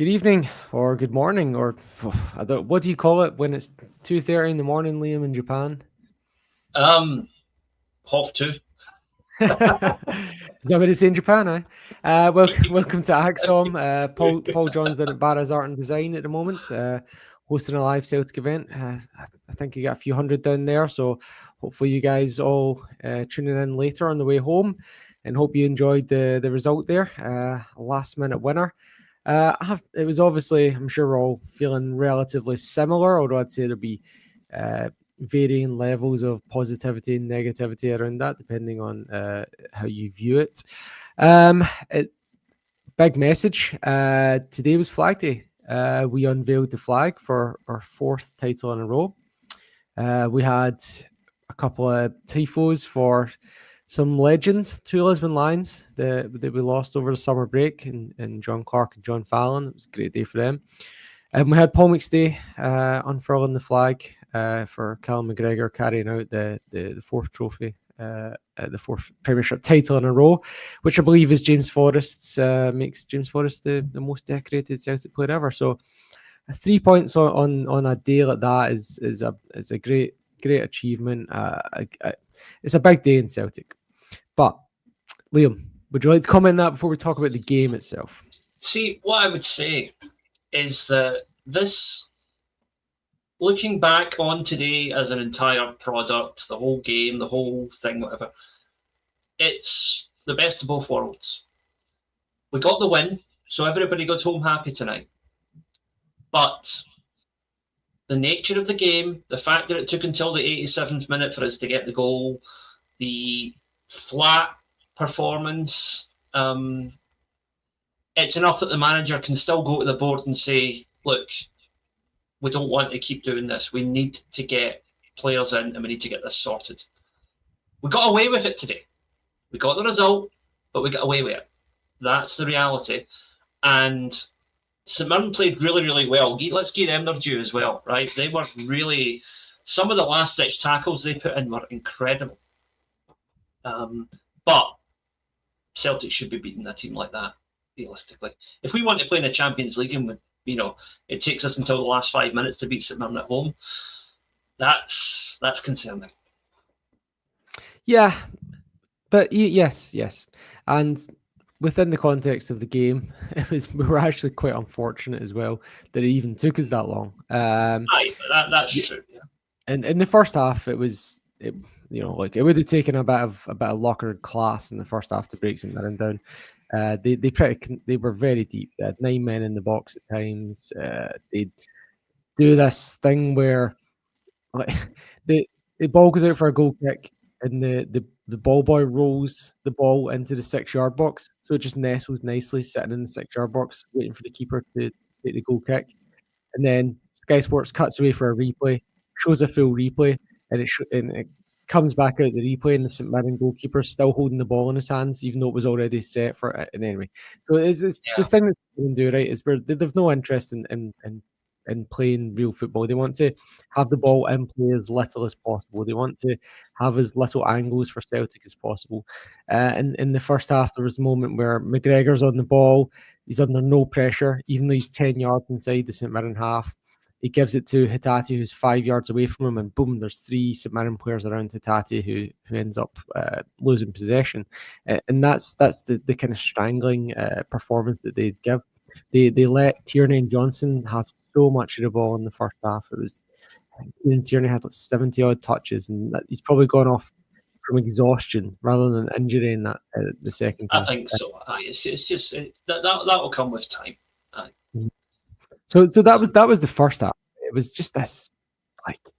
Good evening, or good morning, or I don't, what do you call it when it's 2:30 in the morning, Liam, in Japan? Half two. Is that what it's in Japan, eh? Welcome to Acsom. Paul John's in at Barra's Art and Design at the moment, hosting a live Celtic event. I think you got a few hundred down there, so hopefully you guys all tuning in later on the way home, and hope you enjoyed the result there. A last minute winner. It was obviously, I'm sure we're all feeling relatively similar, although I'd say there'll be varying levels of positivity and negativity around that, depending on how you view it. Big message. Today was Flag Day. We unveiled the flag for our fourth title in a row. We had a couple of tifos for some legends, two Lisbon Lions that we lost over the summer break, and John Clark and John Fallon. It was a great day for them. And we had Paul McStay unfurling the flag for Callum McGregor, carrying out the fourth trophy, the fourth Premiership title in a row, which I believe is James Forrest's, makes James Forrest the most decorated Celtic player ever. So 3 points on a day like that is a great achievement. It's a big day in Celtic. But Liam, would you like to comment on that before we talk about the game itself? See, what I would say is that this, looking back on today as an entire product, the whole game, the whole thing, whatever, it's the best of both worlds. We got the win, so everybody goes home happy tonight. But the nature of the game, the fact that it took until the 87th minute for us to get the goal, the flat performance, it's enough that the manager can still go to the board and say, look, we don't want to keep doing this. We need to get players in and we need to get this sorted. We got away with it today. We got the result, but we got away with it. That's the reality. And St Mirren played really, really well. Let's give them their due as well, right? They were really, some of the last-ditch tackles they put in were incredible. But Celtic should be beating a team like that, realistically. If we want to play in the Champions League and it takes us until the last 5 minutes to beat St Mirren at home, that's concerning. Yeah, but yes. And within the context of the game, we were actually quite unfortunate as well that it even took us that long. That's true. Yeah. And in the first half, it would have taken a bit of luck or class in the first half to break St Mirren down. They were very deep. They had 9 men in the box at times. They do this thing where the ball goes out for a goal kick, and the ball boy rolls the ball into the 6-yard box, so it just nestles nicely, sitting in the 6-yard box, waiting for the keeper to take the goal kick. And then Sky Sports cuts away for a replay, shows a full replay, and it comes back out the replay, and the St Mirren goalkeeper still holding the ball in his hands, even though it was already set for it. And anyway, so the thing that they can do, right, is where they've no interest in playing real football. They want to have the ball in play as little as possible. They want to have as little angles for Celtic as possible. And in the first half, there was a moment where McGregor's on the ball. He's under no pressure, even though he's 10 yards inside the St Mirren half. He gives it to Hatate, who's 5 yards away from him, and boom, there's 3 St Mirren players around Hatate who ends up losing possession. And that's the kind of strangling performance that they'd give. They let Tierney and Johnson have so much of the ball in the first half. It was Tierney had like 70 odd touches, and he's probably gone off from exhaustion rather than injury in that the second half. I think so. It's just that will come with time. So that was the first half. It was just this,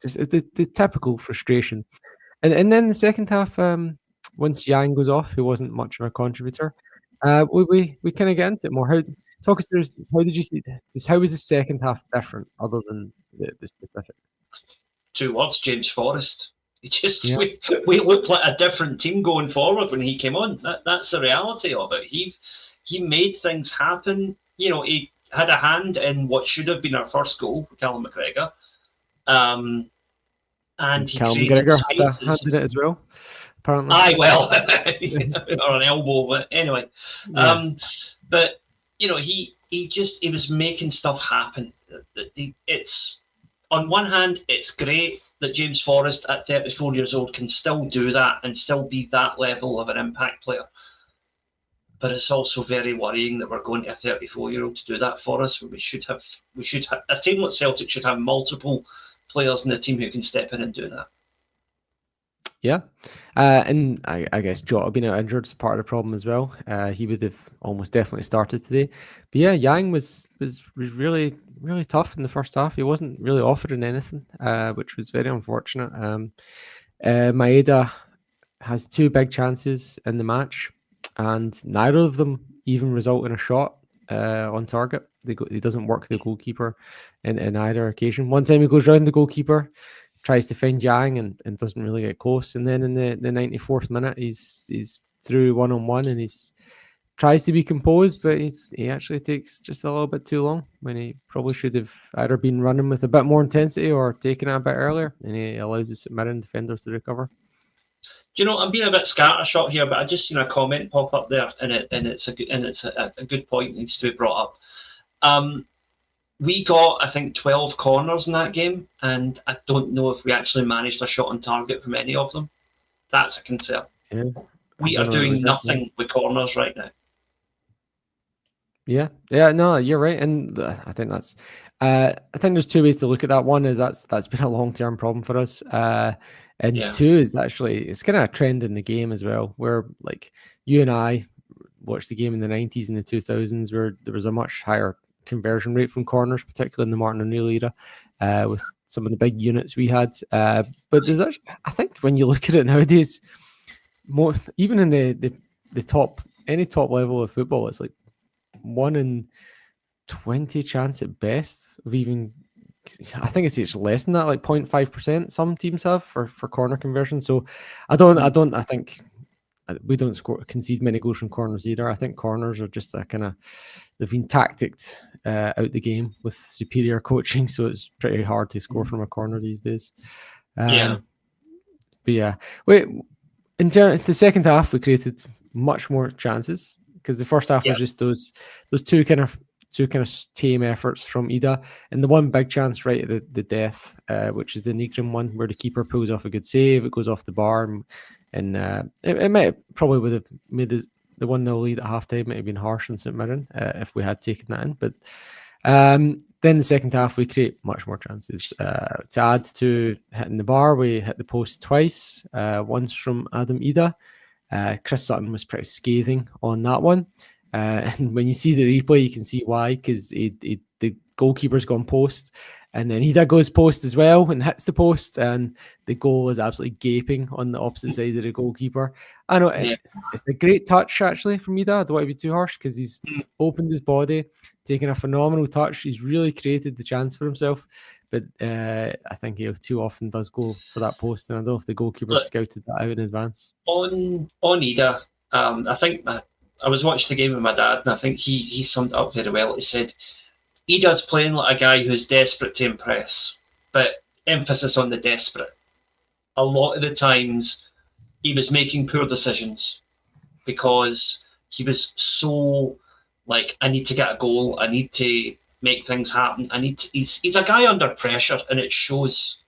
just the typical frustration, and then the second half, once Yang goes off, who wasn't much of a contributor, we kind of get into it more. Talk us through, how did you see this? How was the second half different, other than the specific? 2 words: James Forrest. We looked like a different team going forward when he came on. That's the reality of it. He made things happen. He had a hand in what should have been our first goal, Callum McGregor. And Callum McGregor had a hand in it as well, apparently. Well, or an elbow, but anyway. Yeah. But he was making stuff happen. It's on one hand, it's great that James Forrest at 34 years old can still do that and still be that level of an impact player. But it's also very worrying that we're going to a 34-year-old to do that for us. We should have a team like Celtic should have multiple players in the team who can step in and do that. Yeah, and I guess Jota being out injured is part of the problem as well. He would have almost definitely started today. But yeah, Yang was really tough in the first half. He wasn't really offering anything, which was very unfortunate. Maeda has 2 big chances in the match, and neither of them even result in a shot on target. He doesn't work the goalkeeper in either occasion. One time he goes round the goalkeeper, tries to find Yang and doesn't really get close. And then in the 94th minute, he's through 1-on-1 and he's tries to be composed, but he actually takes just a little bit too long when he probably should have either been running with a bit more intensity or taken it a bit earlier, and he allows the Mirren defenders to recover. Do you know, I'm being a bit scattershot here, but I just seen a comment pop up there, and it's a good point that needs to be brought up. We got, I think, 12 corners in that game, and I don't know if we actually managed a shot on target from any of them. That's a concern. Yeah, we are doing nothing with corners right now. Yeah, no, you're right, and I think that's. I think there's 2 ways to look at that. One is that's been a long-term problem for us, and 2 is actually it's kind of a trend in the game as well, where like you and I watched the game in the 90s and the 2000s, where there was a much higher conversion rate from corners, particularly in the Martin O'Neill era, with some of the big units we had. But there's actually, I think when you look at it nowadays, even in the top any top level of football, it's like 1 in 20 chance at best of even. I think it's less than that, like 0.5% some teams have for corner conversion. So I think we don't concede many goals from corners either. I think corners are just a kind of, they've been tacticked out the game with superior coaching, so it's pretty hard to score from a corner these days. But yeah, in the second half we created much more chances, because the first half was just those two kind of tame efforts from Ida, and the one big chance right at the death, which is the Nygren one, where the keeper pulls off a good save, it goes off the bar, and it might probably would have made the 1-0 lead at halftime might have been harsh on St Mirren if we had taken that in. But then the second half we create much more chances. To add to hitting the bar, we hit the post twice, once from Adam Ida. Chris Sutton was pretty scathing on that one. And when you see the replay, you can see why, because the goalkeeper's gone post, and then Ida goes post as well and hits the post, and the goal is absolutely gaping on the opposite side of the goalkeeper. I know it's a great touch actually from Ida. I don't want to be too harsh, because he's opened his body, taken a phenomenal touch. He's really created the chance for himself, but I think he too often does go for that post, and I don't know if the goalkeeper scouted that out in advance. On Ida, I think I was watching the game with my dad, and I think he summed it up very well. He said, Ida's playing like a guy who's desperate to impress, but emphasis on the desperate. A lot of the times he was making poor decisions because he was so like, I need to get a goal, I need to make things happen, he's a guy under pressure, and it shows.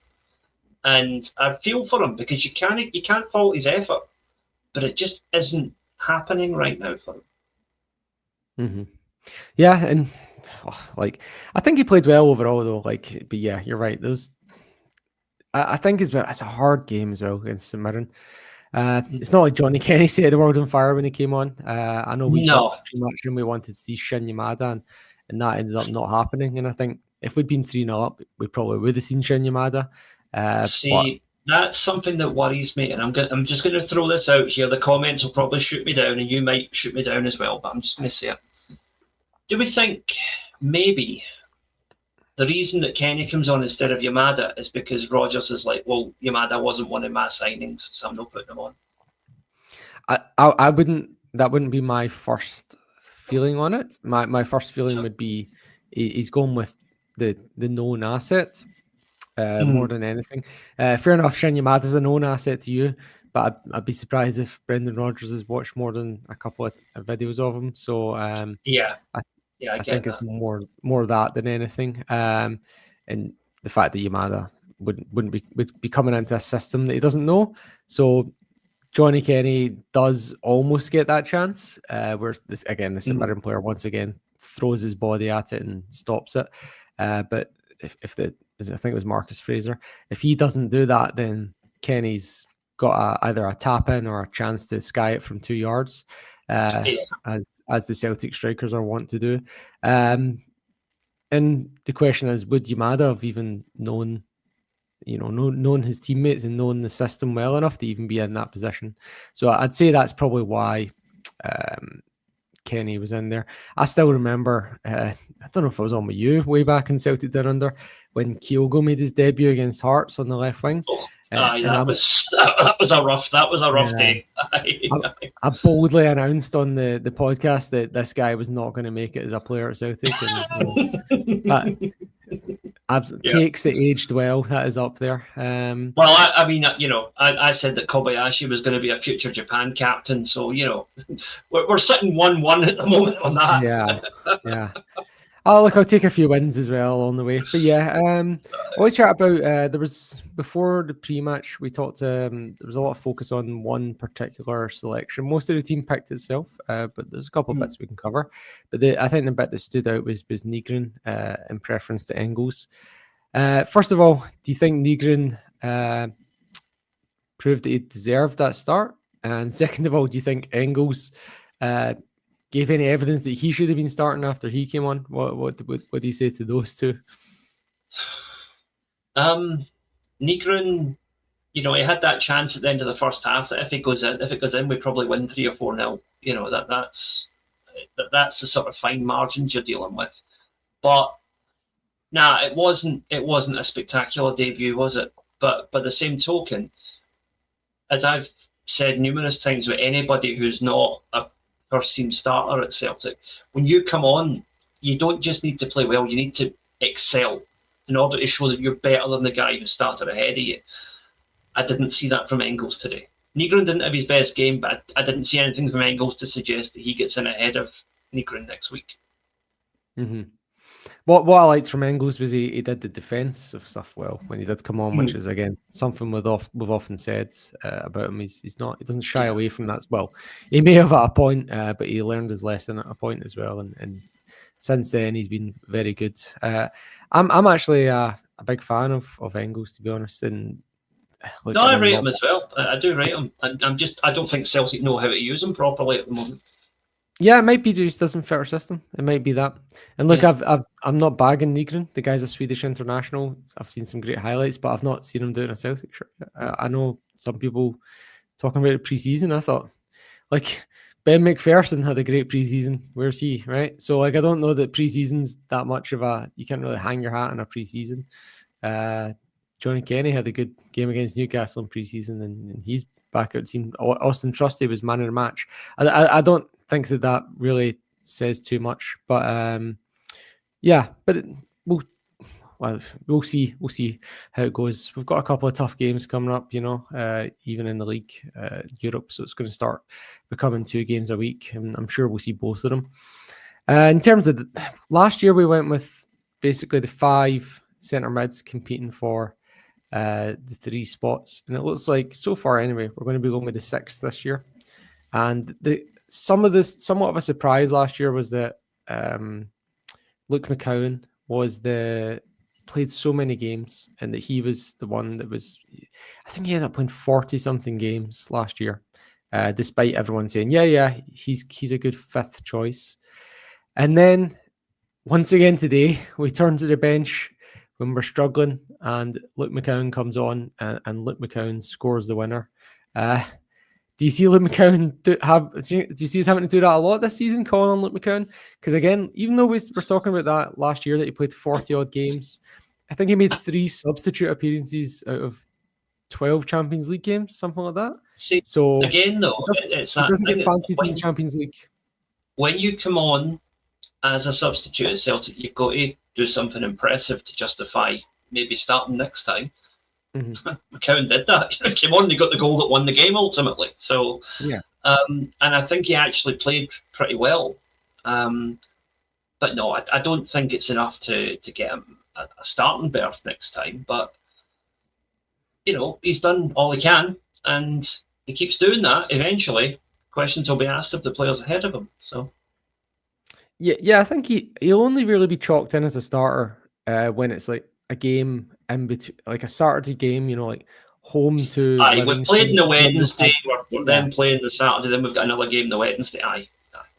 And I feel for him, because you can't fault his effort, but it just isn't happening right now for him. Mm-hmm. Yeah, and I think he played well overall though. But yeah, you're right. I think it's a hard game as well against St Mirren. It's not like Johnny Kenny set the world on fire when he came on. I know we talked too much and we wanted to see Shin Yamada, and that ended up not happening. And I think if we'd been 3-0 up, we probably would have seen Shin Yamada. That's something that worries me, and I'm just going to throw this out here. The comments will probably shoot me down, and you might shoot me down as well, but I'm just going to say it. Do we think maybe the reason that Kenny comes on instead of Yamada is because Rodgers is like, well, Yamada wasn't one of my signings, so I'm not putting him on? I wouldn't. That wouldn't be my first feeling on it. My first feeling would be he's going with the known asset more than anything. Fair enough, Shin Yamada's a known asset to you, but I'd be surprised if Brendan Rodgers has watched more than a couple of videos of him. So I think get it's that. more that than anything. And the fact that Yamada would be coming into a system that he doesn't know. So Johnny Kenny does almost get that chance. Where the St Mirren player once again throws his body at it and stops it. But if I think it was Marcus Fraser, if he doesn't do that, then Kenny's got either a tap in or a chance to sky it from 2 yards, as the Celtic strikers are wont to do. And the question is, would Yamada have even known his teammates and known the system well enough to even be in that position? So I'd say that's probably why Kenny was in there. I still remember, I don't know if I was on with you way back in Celtic Down Under when Kyogo made his debut against Hearts on the left wing. That was a rough day. I boldly announced on the podcast that this guy was not going to make it as a player at Celtic, and takes that aged well. That is up there. Well, I mean, I said that Kobayashi was going to be a future Japan captain, so we're sitting 1-1 at the moment on that. Yeah. Oh, look, I'll take a few wins as well on the way. But yeah, I always chat about, there was, before the pre-match, we talked, there was a lot of focus on one particular selection. Most of the team picked itself, but there's a couple of bits we can cover. But I think the bit that stood out was Nygren, in preference to Engels. First of all, do you think Nygren proved that he deserved that start? And second of all, do you think Engels gave any evidence that he should have been starting after he came on? What do you say to those two? Nygren, he had that chance at the end of the first half that if it goes in, we probably win 3 or 4-0. That's the sort of fine margins you're dealing with. But it wasn't a spectacular debut, was it? But by the same token, as I've said numerous times with anybody who's not a first team starter at Celtic, when you come on, you don't just need to play well, you need to excel in order to show that you're better than the guy who started ahead of you. I didn't see that from Engels today. Nygren didn't have his best game, but I didn't see anything from Engels to suggest that he gets in ahead of Nygren next week. Mm-hmm. What I liked from Engels was he did the defensive stuff well when he did come on, which is again something we've often said about him. He doesn't shy away from that. Well, he may have at a point, but he learned his lesson at a point as well, and since then he's been very good. I'm actually a big fan of Engels, to be honest. And I rate him as well. I do rate him. I don't think Celtic know how to use him properly at the moment. Yeah, it might be just doesn't fit our system. It might be that. And look, I'm not bagging Nygren. The guy's a Swedish international. I've seen some great highlights, but I've not seen him doing a Celtic shirt. I know some people talking about it pre-season. I thought, Ben McPherson had a great pre-season. Where's he, right? So, I don't know that pre-season's that much of you can't really hang your hat on a pre-season. Johnny Kenny had a good game against Newcastle in pre-season, and he's back out team. Austin Trusty was man of the match. I don't think that really says too much, but but we'll see how it goes. We've got a couple of tough games coming up, even in the league, Europe, so it's going to start becoming 2 games a week, and I'm sure we'll see both of them. In terms of last year, we went with basically the 5 centre mids competing for the 3 spots, and it looks like so far anyway we're going to be going with the 6th this year. And somewhat of a surprise last year was that Luke McCowan played so many games, and that he was the one that was, I think he ended up playing 40 something games last year, despite everyone saying he's a good 5th choice. And then once again today we turn to the bench when we're struggling, and Luke McCowan comes on, and Luke McCowan scores the winner. Do you see Luke McCowan do you see us having to do that a lot this season, calling on Luke McCowan? Because again, even though we're talking about that last year that he played 40 odd games, I think he made 3 substitute appearances out of 12 Champions League games, something like that. So again, though, he doesn't get fancied in the Champions League. When you come on as a substitute at Celtic, you've got to do something impressive to justify maybe starting next time. Mm-hmm. McCowan did that. He came on, he got the goal that won the game ultimately. So, and I think he actually played pretty well. but no, I don't think it's enough to get him a starting berth next time. But he's done all he can, and he keeps doing that. Eventually, questions will be asked of the players ahead of him. So. Yeah, I think he'll only really be chalked in as a starter when it's like a game in between, like a Saturday game, like home to Aye, we've played Livingston. the Wednesday, we're then Yeah. playing the Saturday, then we've got another game the Wednesday. Aye.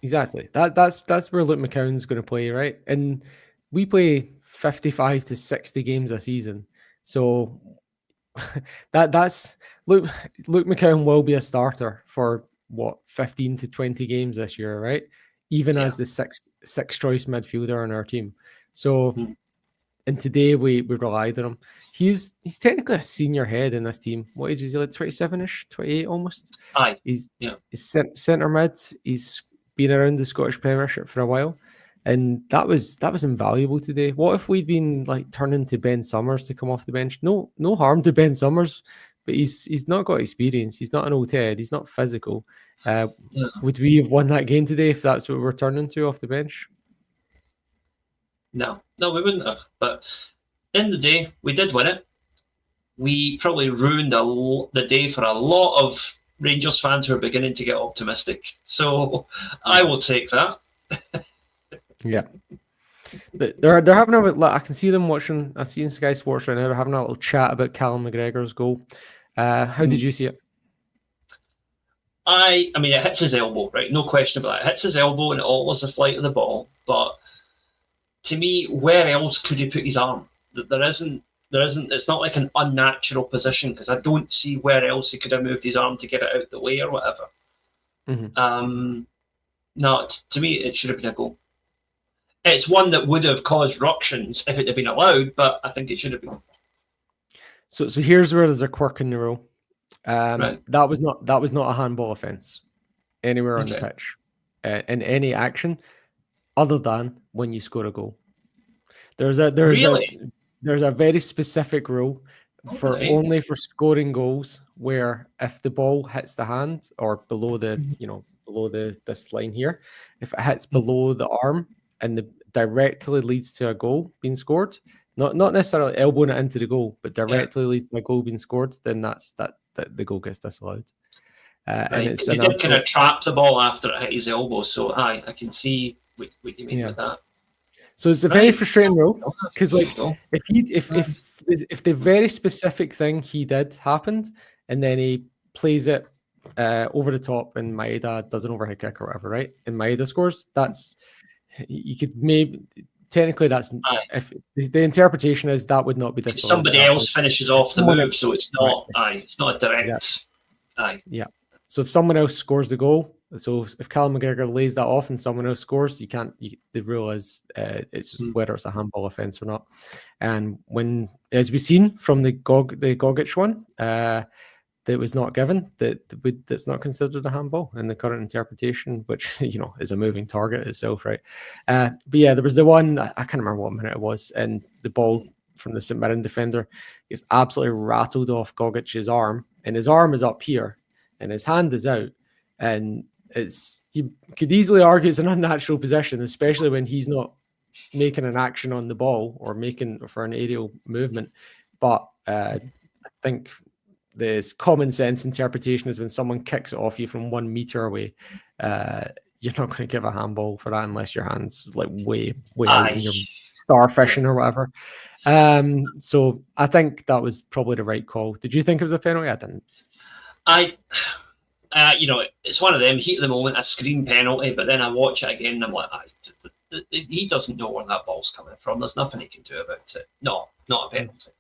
Exactly. That's where Luke McCowan's going to play, right? And we play 55 to 60 games a season, so that's Luke McCowan will be a starter for what 15 to 20 games this year, right? Even as the sixth choice midfielder on our team. So, and today we relied on him. He's technically a senior head in this team. What age is he? Like 27ish, 28 almost. Aye. He's centre mid. He's been around the Scottish Premiership for a while, and that was invaluable today. What if we'd been like turning to Ben Summers to come off the bench? No harm to Ben Summers, but he's not got experience. He's not an old head. He's not physical. Would we have won that game today if that's what we're turning to off the bench? No, we wouldn't have. But at the end of the day, we did win it. We probably ruined the day for a lot of Rangers fans who are beginning to get optimistic. So I will take that. Yeah. But they're having I can see them watching. I see in Sky Sports right now. They're having a little chat about Callum McGregor's goal. How did you see it? I mean, it hits his elbow, right? No question about it. It hits his elbow, and it alters the flight of the ball. But to me, where else could he put his arm? There isn't. It's not like an unnatural position, because I don't see where else he could have moved his arm to get it out the way or whatever. Mm-hmm. No, to me, it should have been a goal. It's one that would have caused ructions if it had been allowed, but I think it should have been. So here's where there's a quirk in the rule. Right. That was not a handball offence anywhere on the pitch in any action other than when you score a goal. There's a very specific rule for only for scoring goals where if the ball hits the hand or below this line here, if it hits below the arm and directly leads to a goal being scored, not necessarily elbowing it into the goal, but directly leads to a goal being scored, then that's the goal gets disallowed. And it's he did kind of trap the ball after it hit his elbow, so I can see what you mean with that. So it's a very frustrating rule because, like, if the very specific thing he did happened, and then he plays it over the top, and Maeda does an overhead kick or whatever, right? And Maeda scores. That's you could maybe technically that's if the interpretation is that would not be disallowed. Somebody else finishes off the move, so it's not. It's not a direct. Exactly. Yeah. So if someone else scores the goal. So if Callum McGregor lays that off and someone else scores, you can't. The rule is it's whether it's a handball offence or not. And when, as we've seen from the Gogic one, that was not given, that's not considered a handball in the current interpretation, which is a moving target itself, right? But yeah, there was the one I can't remember what minute it was, and the ball from the St Mirren defender is absolutely rattled off Gogic's arm, and his arm is up here, and his hand is out, and you could easily argue it's an unnatural position, especially when he's not making an action on the ball or making for an aerial movement. But I think the common sense interpretation is when someone kicks it off you from 1 meter away, you're not going to give a handball for that unless your hand's like way out and you're starfishing or whatever. So I think that was probably the right call. Did you think it was a penalty? I didn't. It's one of them, heat of the moment, a scream penalty, but then I watch it again and I'm like, he doesn't know where that ball's coming from. There's nothing he can do about it. No, not a penalty.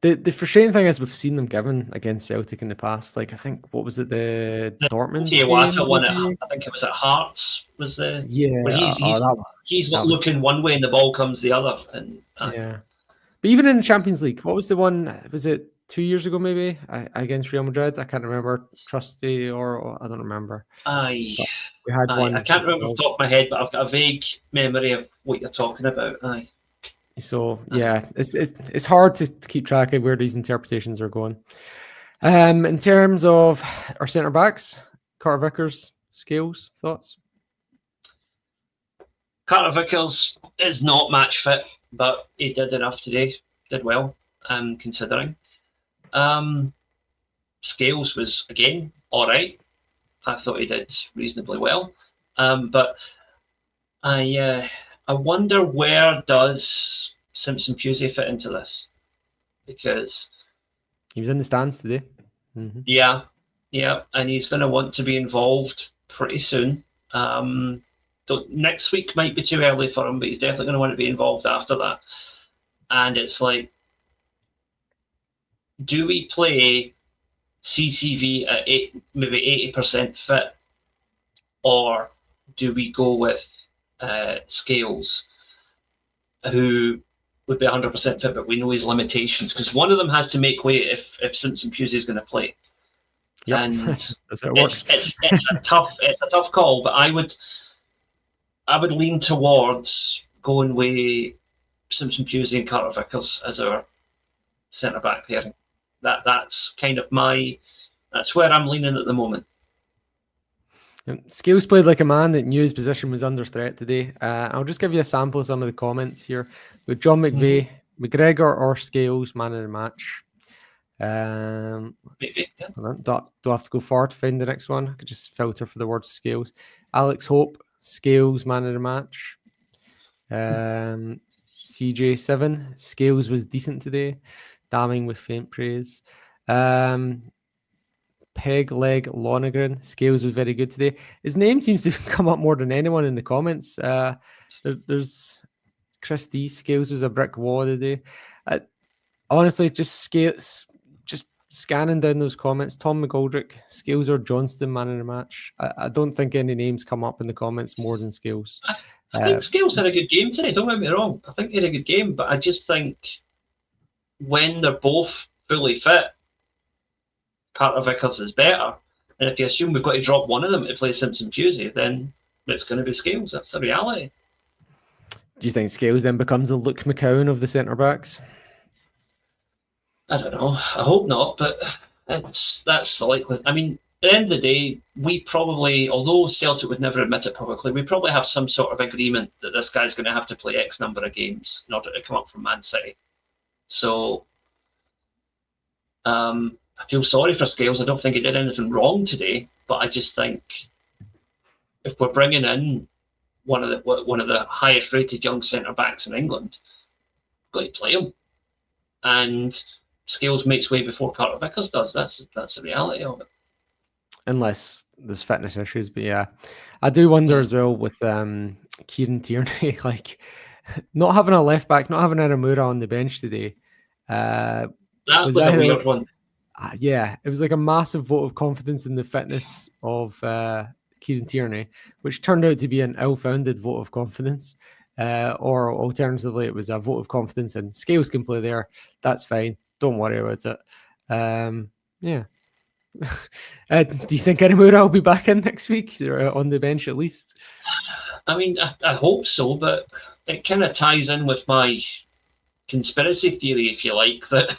The frustrating thing is we've seen them given against Celtic in the past. Like, I think, what was it, the Dortmund game? One I think it was at Hearts. Was the he's looking one way and the ball comes the other. And yeah, but even in the Champions League, what was the one? Was it 2 years ago, maybe against Real Madrid? I can't remember. Trusty or I don't remember. We had one. I can't remember off the top of my head, but I've got a vague memory of what you're talking about. So yeah, it's hard to keep track of where these interpretations are going. In terms of our centre backs, Carter Vickers, Scales, thoughts? Carter Vickers is not match fit, but he did enough today. Did well, considering. Scales was, again, all right. I thought he did reasonably well. But I wonder, where does Simpson Pusey fit into this? Because he was in the stands today. Mm-hmm. Yeah, and he's going to want to be involved pretty soon. Next week might be too early for him, but he's definitely going to want to be involved after that. And it's like, do we play CCV at maybe 80% fit, or do we go with Scales, who would be 100% fit, but we know his limitations? Because one of them has to make weight if Simpson Pusey is going to play. Yep, and that's how it works. It's a tough call, but I would lean towards going with Simpson Pusey and Carter Vickers as our centre back pairing. That's kind of that's where I'm leaning at the moment. Scales played like a man that knew his position was under threat today. I'll just give you a sample of some of the comments here. With John McVeigh, McGregor or Scales, man of the match. Don't have to go far to find the next one. I could just filter for the word Scales. Alex Hope, Scales, man of the match. CJ7, Scales was decent today, damning with faint praise. Peg Leg Lonergan, Scales was very good today. His name seems to come up more than anyone in the comments. There's Chris D. Scales was a brick wall today. Honestly, just scanning down those comments. Tom McGoldrick, Scales or Johnston, man in the match. I don't think any names come up in the comments more than Scales. I think Scales had a good game today. Don't get me wrong. I think he had a good game, but I just think when they're both fully fit, Carter Vickers is better. And if you assume we've got to drop one of them to play Simpson Pusey, then it's going to be Scales. That's the reality. Do you think Scales then becomes the Luke McCowan of the centre backs? I don't know. I hope not, but that's the likelihood. I mean, at the end of the day, we probably, although Celtic would never admit it publicly, we probably have some sort of agreement that this guy's going to have to play X number of games in order to come up from Man City. So I feel sorry for Scales. I don't think he did anything wrong today, but I just think if we're bringing in one of the highest rated young centre backs in England, we've got to play him. And Scales makes way before Carter Vickers does. That's the reality of it. Unless there's fitness issues, but yeah, I do wonder as well with Kieran Tierney, like not having a left back, not having Aramura on the bench today. That was a weird one. Yeah, it was like a massive vote of confidence in the fitness of Kieran Tierney, which turned out to be an ill-founded vote of confidence. Or alternatively, it was a vote of confidence and Scales can play there. That's fine. Don't worry about it. Yeah. Do you think Aramura will be back in next week or on the bench at least? I mean, I hope so, but it kind of ties in with my conspiracy theory, if you like, that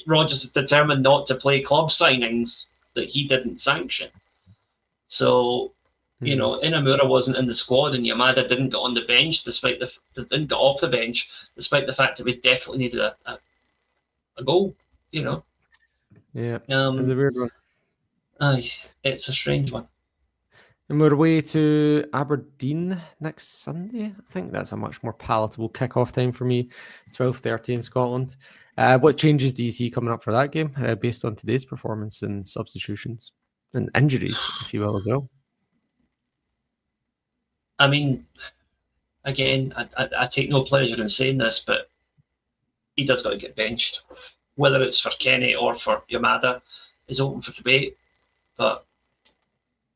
Rodgers determined not to play club signings that he didn't sanction. So, you know, Inamura wasn't in the squad and Yamada didn't get on the bench didn't get off the bench, despite the fact that we definitely needed a goal, you know. Yeah, it's a weird one. Aye, it's a strange one. And we're away to Aberdeen next Sunday. I think that's a much more palatable kick-off time for me, 12:30 in Scotland. What changes do you see coming up for that game based on today's performance and substitutions and injuries, if you will, as well? I mean, again, I take no pleasure in saying this, but he does got to get benched. Whether it's for Kenny or for Yamada is open for debate, but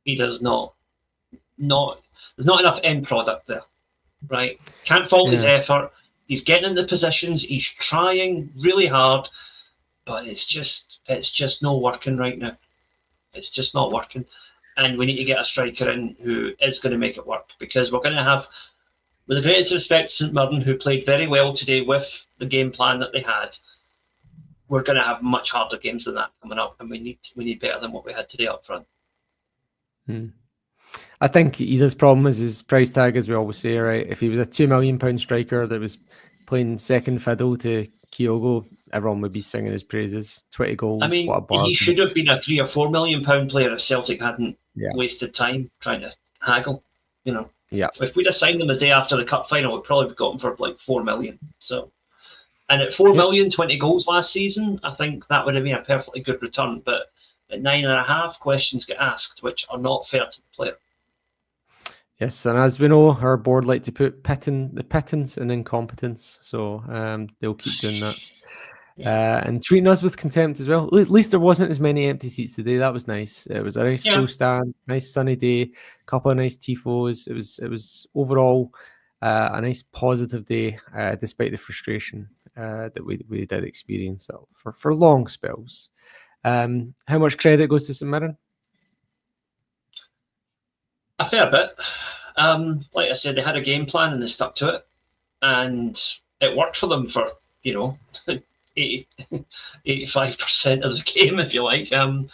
he does not. There's not enough end product there, right? Can't fault his effort. He's getting in the positions. He's trying really hard, but it's just not working right now. It's just not working, and we need to get a striker in who is going to make it work, because we're going to have, with the greatest respect to St Mirren, who played very well today with the game plan that they had, we're going to have much harder games than that coming up, and we need better than what we had today up front. I think his problem is his price tag, as we always say, right? If he was a £2 million striker that was playing second fiddle to Kyogo, everyone would be singing his praises. 20 goals, I mean, what a bargain. he should have been a £3 or £4 million player if Celtic hadn't Yeah. wasted time trying to haggle. You know, Yeah. if we'd have signed him the day after the cup final, we'd probably have got him for like £4 million. So, and at £4 million, 20 goals last season, I think that would have been a perfectly good return. But at 9.5, questions get asked, which are not fair to the player. Yes, and as we know, our board like to put the pittance and incompetence, so they'll keep doing that. And treating us with contempt as well. At least there wasn't as many empty seats today. That was nice. It was a nice full stand, nice sunny day, couple of nice tifos. It was overall a nice positive day, despite the frustration that we did experience for long spells. How much credit goes to St Mirren? A fair bit. Like I said, they had a game plan and they stuck to it, and it worked for them for 85% of the game, if you like. So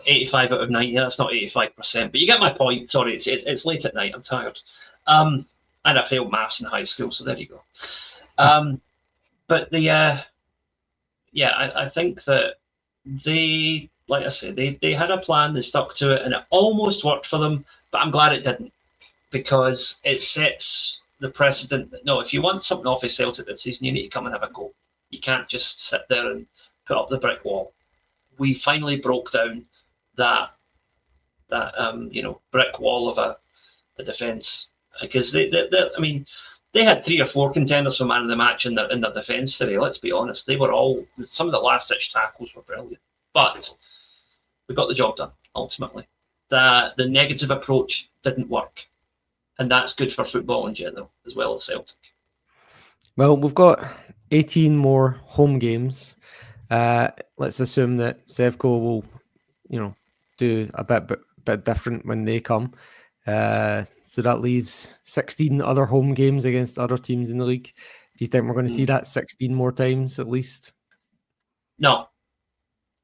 85 out of 90. That's not 85%, but you get my point. Sorry, it's late at night. I'm tired, and I failed maths in high school, so there you go. But I think that they. Like I said, they had a plan, they stuck to it, and it almost worked for them, but I'm glad it didn't, because it sets the precedent that, no, if you want something off of Celtic this season, you need to come and have a go. You can't just sit there and put up the brick wall. We finally broke down that brick wall of a defence, because they had 3 or 4 contenders for man of the match in their defence today. Let's be honest, they were all, some of the last 6 tackles were brilliant, but we got the job done, ultimately. The negative approach didn't work. And that's good for football in general, as well as Celtic. Well, we've got 18 more home games. Let's assume that Sevco will, do a bit different when they come. So that leaves 16 other home games against other teams in the league. Do you think we're going to see that 16 more times at least? No.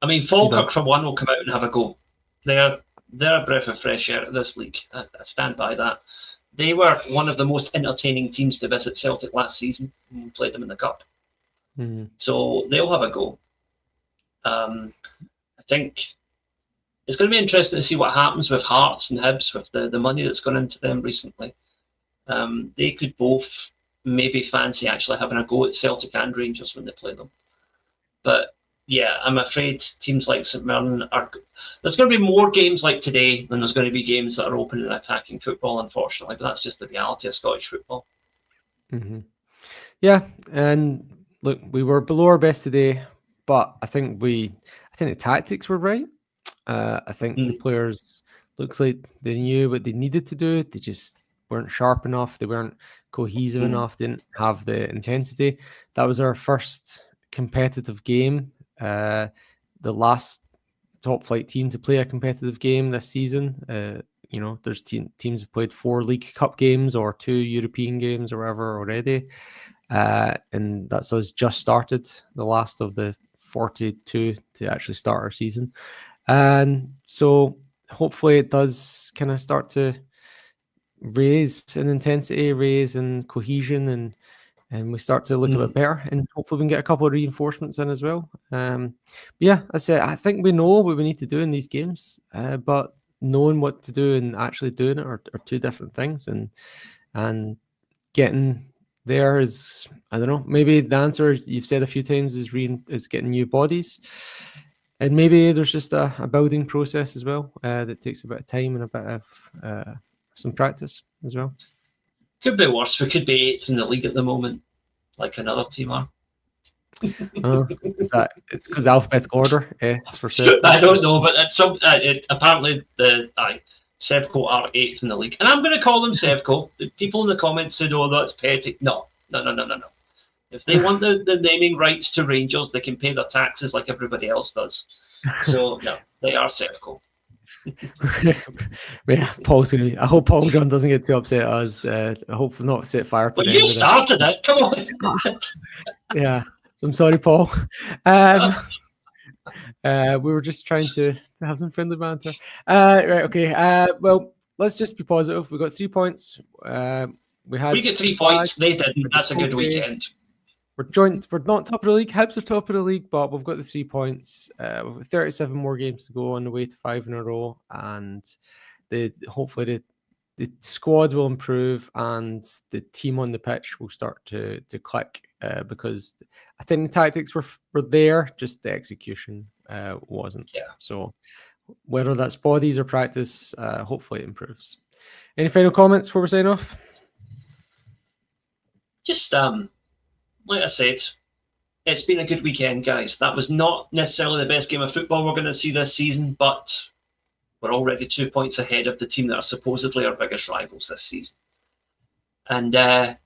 I mean, Falkirk for one will come out and have a go. They're a breath of fresh air at this league. I stand by that. They were one of the most entertaining teams to visit Celtic last season when we played them in the Cup. So they'll have a go. I think it's going to be interesting to see what happens with Hearts and Hibs with the money that's gone into them recently. They could both maybe fancy actually having a go at Celtic and Rangers when they play them. But yeah, I'm afraid teams like St Mirren there's going to be more games like today than there's going to be games that are open and attacking football, unfortunately. But that's just the reality of Scottish football. Yeah, and look, we were below our best today, but I think the tactics were right. I think the players looks like they knew what they needed to do. They just weren't sharp enough. They weren't cohesive enough. Didn't have the intensity. That was our first competitive game. The last top flight team to play a competitive game this season. There's teams have played 4 League Cup games or 2 European games or whatever already. And that's us just started, the last of the 42 to actually start our season. And so hopefully it does kind of start to raise in intensity, raise in cohesion, and we start to look a bit better, and hopefully we can get a couple of reinforcements in as well. I think we know what we need to do in these games, but knowing what to do and actually doing it are 2 different things, and getting there is, I don't know, maybe the answer you've said a few times is getting new bodies, and maybe there's just a building process as well that takes a bit of time and a bit of some practice as well. Could be worse. We could be 8th in the league at the moment, like another team are. It's because alphabetical order? S for Sevco? I don't know, but apparently Sevco are 8th in the league, and I'm going to call them Sevco. The people in the comments said, "Oh, that's petty." No. If they want the naming rights to Rangers, they can pay their taxes like everybody else does. So no, they are Sevco. Yeah, Paul's gonna be. I hope Paul John doesn't get too upset at us. I hope not set fire to. But you started it. Come on. Yeah, so I'm sorry, Paul. We were just trying to have some friendly banter. Right, okay. Well, let's just be positive. We got 3 points. We had We get the 3 flag, points. They didn't. the That's a good trophy. weekend. We're joint. We're not top of the league. Hibs are top of the league, but we've got the 3 points. We've got 37 more games to go on the way to 5 in a row, and hopefully the squad will improve and the team on the pitch will start to click, because I think the tactics were there, just the execution wasn't. Yeah. So whether that's bodies or practice, hopefully it improves. Any final comments before we sign off? Just like I said, it's been a good weekend, guys. That was not necessarily the best game of football we're going to see this season, but we're already 2 points ahead of the team that are supposedly our biggest rivals this season. And I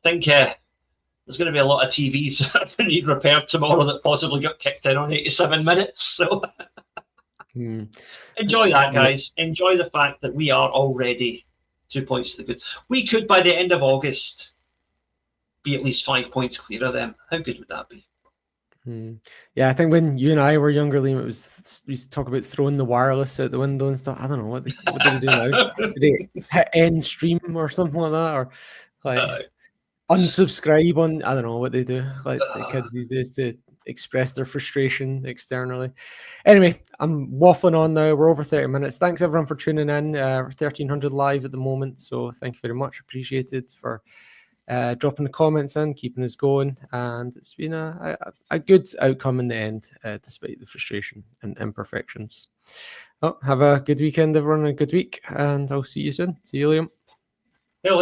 think there's going to be a lot of TVs that need repaired tomorrow that possibly got kicked in on 87 minutes. So enjoy that, guys. Enjoy the fact that we are already 2 points to the good. We could, by the end of August, be at least 5 points clear of them. How good would that be? Yeah, I think when you and I were younger, Liam, we used to talk about throwing the wireless out the window and stuff. I don't know what did they do now? Did they hit end stream or something like that, or like unsubscribe on? I don't know what they do. Like the kids these days to express their frustration externally. Anyway, I'm waffling on now. We're over 30 minutes. Thanks everyone for tuning in. 1300 live at the moment, so thank you very much. Appreciated for dropping the comments in, keeping us going, and it's been a good outcome in the end, despite the frustration and imperfections. Have a good weekend, everyone, and a good week, and I'll see you soon. See you, Liam. Hail, hail.